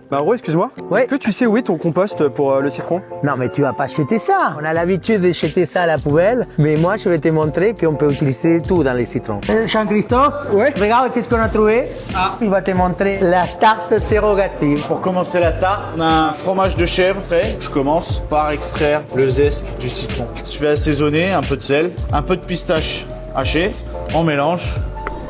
Bah gros, excuse-moi. Ouais. Est-ce que tu sais où est ton compost pour le citron? Non, mais tu vas pas jeter ça. On a l'habitude de jeter ça à la poubelle, mais moi, je vais te montrer qu'on peut utiliser tout dans les citrons. Jean-Christophe, Ouais. regarde qu'est-ce qu'on a trouvé. Il va te montrer la tarte zéro gaspille. Pour commencer la tarte, on a un fromage de chèvre frais. Je commence par extraire le zeste du citron. Je fais assaisonner, un peu de sel, un peu de pistache haché. On mélange.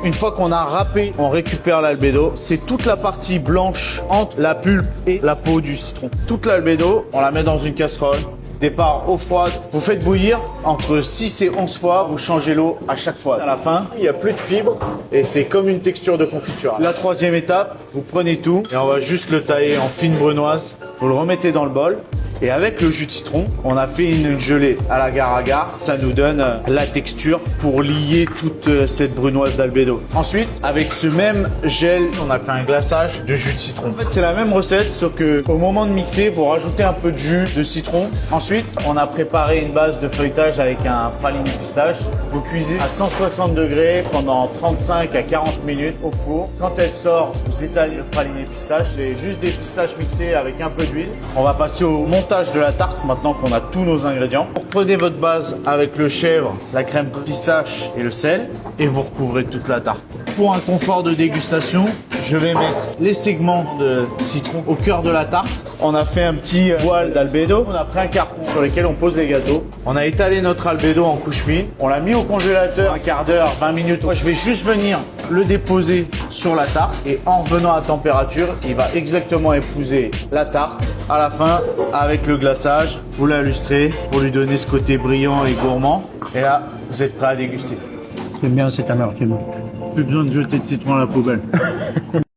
Une fois qu'on a râpé, on récupère l'albédo. C'est toute la partie blanche entre la pulpe et la peau du citron. Toute l'albédo, on la met dans une casserole. Départ eau froide, vous faites bouillir entre 6 et 11 fois, vous changez l'eau à chaque fois. À la fin, il n'y a plus de fibres et c'est comme une texture de confiture. La troisième étape, vous prenez tout et on va juste le tailler en fine brunoise. Vous le remettez dans le bol. Et avec le jus de citron, on a fait une gelée à l'agar-agar. Ça nous donne la texture pour lier toute cette brunoise d'albédo. Ensuite, avec ce même gel, on a fait un glaçage de jus de citron. En fait, c'est la même recette, sauf que au moment de mixer, vous rajoutez un peu de jus de citron. Ensuite, on a préparé une base de feuilletage avec un praliné pistache. Vous cuisez à 160 degrés pendant 35 à 40 minutes au four. Quand elle sort, vous étalez le praliné pistache. C'est juste des pistaches mixées avec un peu d'huile. On va passer au montage de la tarte maintenant qu'on a tous nos ingrédients. Vous reprenez votre base avec le chèvre, la crème pistache et le sel et vous recouvrez toute la tarte. Pour un confort de dégustation, je vais mettre les segments de citron au cœur de la tarte. On a fait un petit voile d'albédo. On a pris un carton sur lequel on pose les gâteaux. On a étalé notre albédo en couche fine. On l'a mis au congélateur un quart d'heure, 20 minutes. Moi, je vais juste venir le déposer sur la tarte et en revenant à température, il va exactement épouser la tarte. À la fin, avec le glaçage, vous la lustrez pour lui donner ce côté brillant et gourmand. Et là, vous êtes prêt à déguster. J'aime bien cette amertume. Plus besoin de jeter de citron à la poubelle.